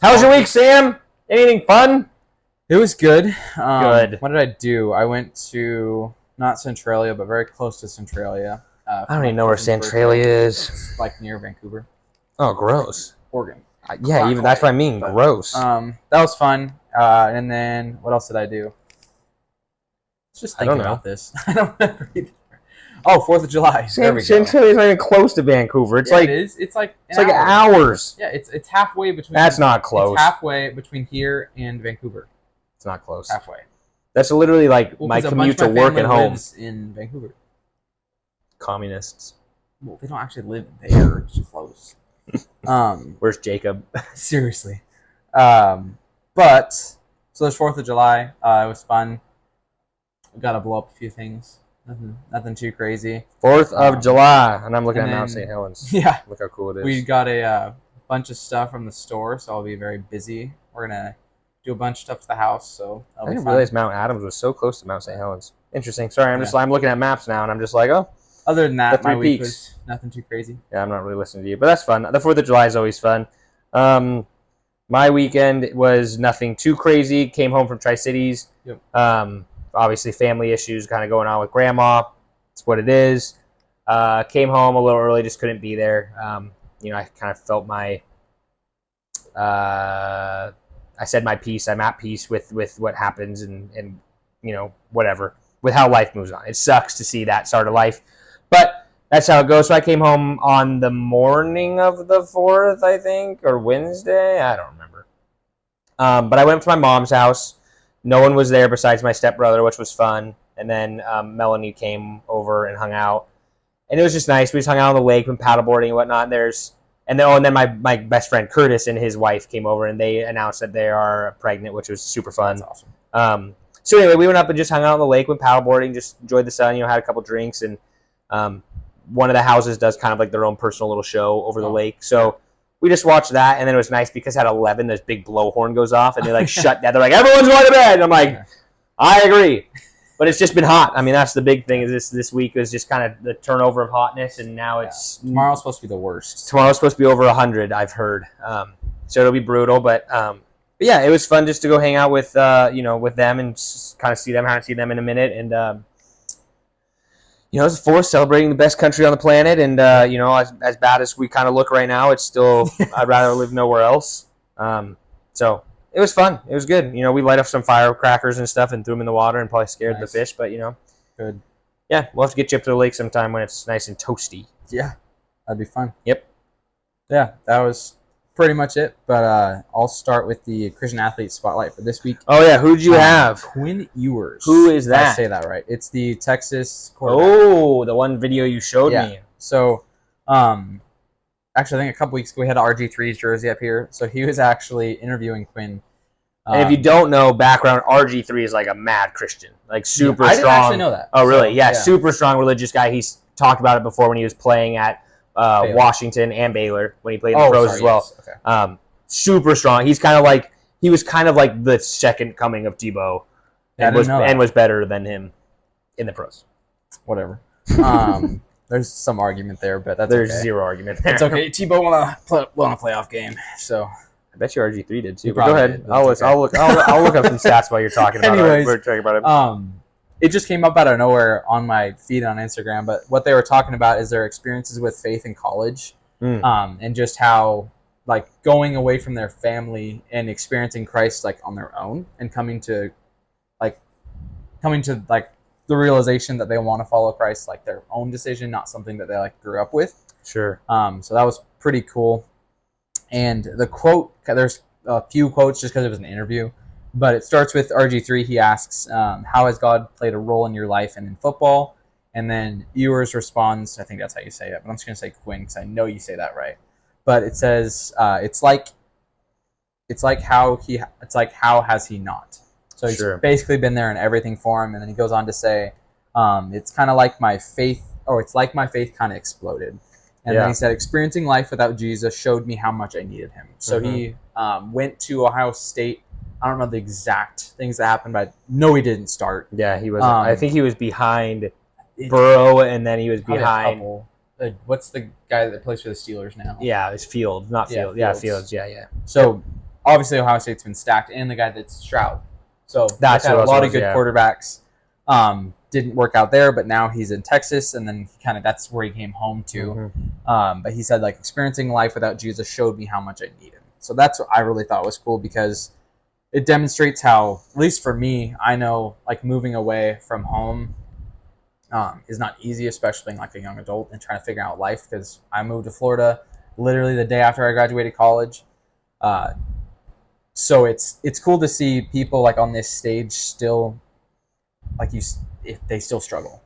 How was your week, Sam? Anything fun? It was good. Good. What did I do? I went to not Centralia, but very close to Centralia. I For don't my even know where cousin's Centralia birthday. is. It's like near Vancouver, Oh, gross. Oregon. Yeah, Not even that's what I mean. but, Gross. That was fun. And then what else did I do? Let's just I don't think know. about this. I don't remember either. Oh, 4th of July. There we go. Centralia's not even close to Vancouver. It's like it is. It's like hours. Yeah, it's halfway between. That's not close. It's halfway between here and Vancouver. It's not close. Halfway. That's literally like my 'cause a commute to bunch of my work and family home. lives in Vancouver. Communists. Well, they don't actually live there. It's close. Where's Jacob? Seriously. But so there's 4th of July. It was fun. We got to blow up a few things. Nothing too crazy. 4th of July, and I'm looking and at Mount then- St. Helens. Yeah, Look how cool it is. we got a bunch of stuff from the store, so I'll be very busy. We're gonna do a bunch of stuff to the house, so I that'll be didn't fun. realize Mount Adams was so close to Mount St. Helens. Interesting. Sorry, Yeah. I'm looking at maps now, and I'm just like, oh, Other than that, The my three week peaks. was nothing too crazy. yeah, I'm not really listening to you, but that's fun. The 4th of July is always fun. My weekend was nothing too crazy. Came home from Tri-Cities. Yep. Obviously, family issues kind of going on with grandma. It's what it is. Came home a little early, just couldn't be there. I kind of felt my. I said my piece. I'm at peace with what happens and whatever with how life moves on. It sucks to see that start of life, but that's how it goes. So I came home on the morning of the 4th, I think, or Wednesday. I don't remember. But I went to my mom's house. No one was there besides my stepbrother, which was fun. And then Melanie came over and hung out. And it was just nice. We just hung out on the lake, went paddleboarding and whatnot. And then my best friend Curtis and his wife came over, and they announced that they are pregnant, which was super fun. That's awesome. So anyway, we went up and just hung out on the lake, went paddleboarding, just enjoyed the sun, had a couple drinks, and one of the houses does kind of like their own personal little show over the lake. So we just watched that, and then it was nice because at 11, this big blowhorn goes off, and they like shut down. They're like, everyone's going to bed. And I'm like, I agree. But it's just been hot. I mean, that's the big thing. Is this week was just kind of the turnover of hotness, and now it's Tomorrow's supposed to be the worst. Tomorrow's supposed to be over 100. I've heard, so it'll be brutal. But yeah, it was fun just to go hang out with with them and kind of see them. I haven't seen them in a minute, and it's the 4th, celebrating the best country on the planet. And as bad as we kind of look right now, it's still I'd rather live nowhere else. So. It was fun. It was good. We light up some firecrackers and stuff and threw them in the water and probably scared the fish. But, Good. Yeah, we'll have to get you up to the lake sometime when it's nice and toasty. Yeah, that'd be fun. Yep. Yeah, that was pretty much it. But I'll start with the Christian Athlete Spotlight for this week. Oh, yeah. Who'd you have? Quinn Ewers. Who is If I that? say that right. It's the Texas quarterback. Oh, the one video you showed me. So, actually, I think a couple weeks ago we had RG3's jersey up here. So he was actually interviewing Quinn. And if you don't know background, RG3 is like a mad Christian, like super I strong. didn't actually know that. Oh, really? So, Yeah, super strong religious guy. He's talked about it before when he was playing at Washington and Baylor when he played in the pros as well. Yes. Okay. Super strong. He was kind of like the second coming of Tebow, and was better than him in the pros. Whatever. There's some argument there, but There's okay. zero argument there. It's okay. Tebow won a playoff game, so I bet you RG3 did too. He But go probably ahead. did, but it's I'll look up some stats while you're talking about Anyways, it. We're talking about it. It just came up out of nowhere on my feed on Instagram. But what they were talking about is their experiences with faith in college, and just how like going away from their family and experiencing Christ like on their own and coming to the realization that they want to follow Christ like their own decision, not something that they like grew up with. Sure. So that was pretty cool. And the quote, there's a few quotes just because it was an interview, but it starts with RG3. He asks, how has God played a role in your life and in football? And then Ewers responds, I think that's how you say it, but I'm just going to say Quinn because I know you say that right. But it says, it's like how has he not? So he's basically been there in everything for him. And then he goes on to say, it's kind of like my faith, kind of exploded. And then he said, experiencing life without Jesus showed me how much I needed him. So he went to Ohio State. I don't know the exact things that happened, but no, he didn't start. Yeah, he was. I think he was behind Burrow, and then he was behind. What's the guy that plays for the Steelers now? Yeah, it's Fields, not Fields. Yeah, Fields. Yeah. So obviously Ohio State's been stacked, and the guy that's Stroud. So That's they've had who a else lot was, of good yeah. quarterbacks. Didn't work out there, but now he's in Texas, and then that's where he came home to. But he said, like, experiencing life without Jesus showed me how much I need him. So that's what I really thought was cool, because it demonstrates how, at least for me, I know, like, moving away from home is not easy, especially being like a young adult and trying to figure out life, because I moved to Florida literally the day after I graduated college. So it's cool to see people like on this stage still, like, if they still struggle.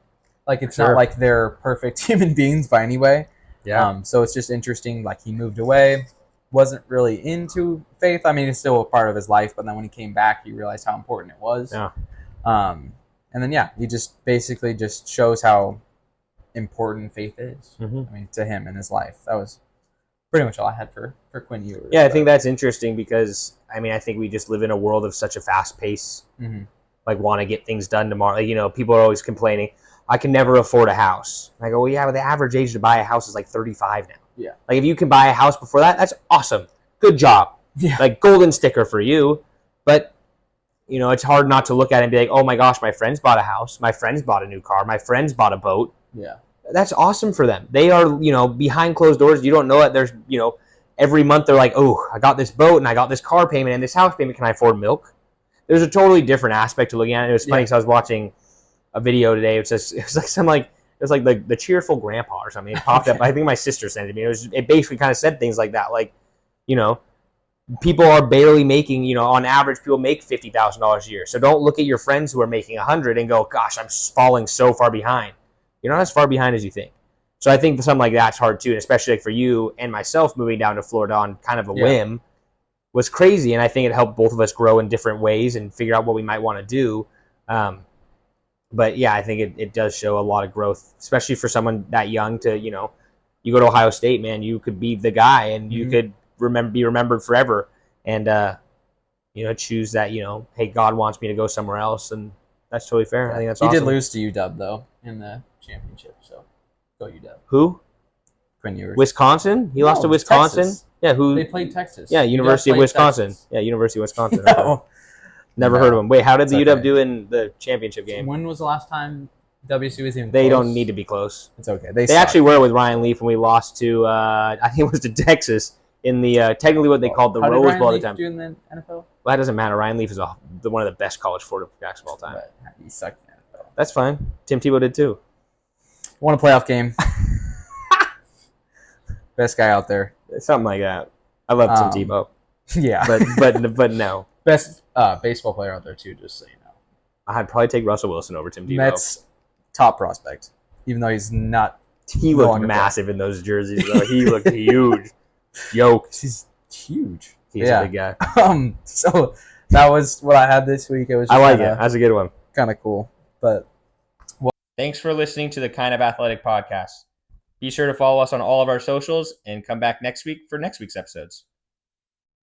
Like, it's not Sure. like they're perfect human beings by any way. Yeah. So it's just interesting. Like, he moved away, wasn't really into faith. I mean, it's still a part of his life, but then when he came back, he realized how important it was. Yeah. And then, yeah, he just basically just shows how important faith is. I mean, to him in his life. That was pretty much all I had for Quinn Ewers. Yeah, I think that's interesting because, I mean, I think we just live in a world of such a fast pace, like, want to get things done tomorrow. Like, you know, people are always complaining, I can never afford a house. And I go, well, yeah, but the average age to buy a house is like 35 now. Yeah. Like, if you can buy a house before that, that's awesome. Good job. Yeah. Like, golden sticker for you. But, you know, it's hard not to look at it and be like, oh my gosh, my friends bought a house. My friends bought a new car. My friends bought a boat. Yeah. That's awesome for them. They are, you know, behind closed doors. You don't know it. There's, you know, every month they're like, oh, I got this boat and I got this car payment and this house payment. Can I afford milk? There's a totally different aspect to looking at it. It was funny because I was watching a video today. It was like some like, it was like the cheerful grandpa or something. It popped up. I think my sister sent it to me. It basically kind of said things like that. Like, you know, people are barely making, you know, on average, people make $50,000 a year. So don't look at your friends who are making 100 and go, gosh, I'm falling so far behind. You're not as far behind as you think. So I think something like that's hard too, and especially like for you and myself moving down to Florida on kind of a whim was crazy. And I think it helped both of us grow in different ways and figure out what we might want to do. But yeah, I think it does show a lot of growth, especially for someone that young to, you know, you go to Ohio State, man, you could be the guy and you could be remembered forever. And, you know, choose that, you know, hey, God wants me to go somewhere else. And that's totally fair. I think that's awesome. He did lose to UW, though, in the championship. So go UW. Who? Quinn Ewers. Wisconsin? He lost to Wisconsin? Texas. Yeah, who? They played Texas. Yeah, University of Wisconsin. Texas. Yeah, University of Wisconsin. No. Never heard of him. Wait, how did the UW okay. do in the championship game? When was the last time WSU was even They close? don't need to be close. It's okay. They actually were with Ryan Leaf when we lost to, I think it was to Texas in the, technically what they called the Rose Bowl at the time. How did Ryan Leaf do in the NFL? Well, that doesn't matter. Ryan Leaf is one of the best college quarterbacks of all time. But he sucked in the NFL. That's fine. Tim Tebow did too. Won a playoff game. Best guy out there. Something like that. I love Tim Tebow. Yeah. But no. Best baseball player out there too, just so you know. I'd probably take Russell Wilson over Tim Tebow. Mets top prospect, even though he's not. He looked massive in those jerseys, though. He looked huge. Yoked. He's huge. He's a big guy. So that was what I had this week. It was. Just I like it. That's a good one. Kind of cool, but. Thanks for listening to the Kind of Athletic podcast. Be sure to follow us on all of our socials and come back next week for next week's episodes.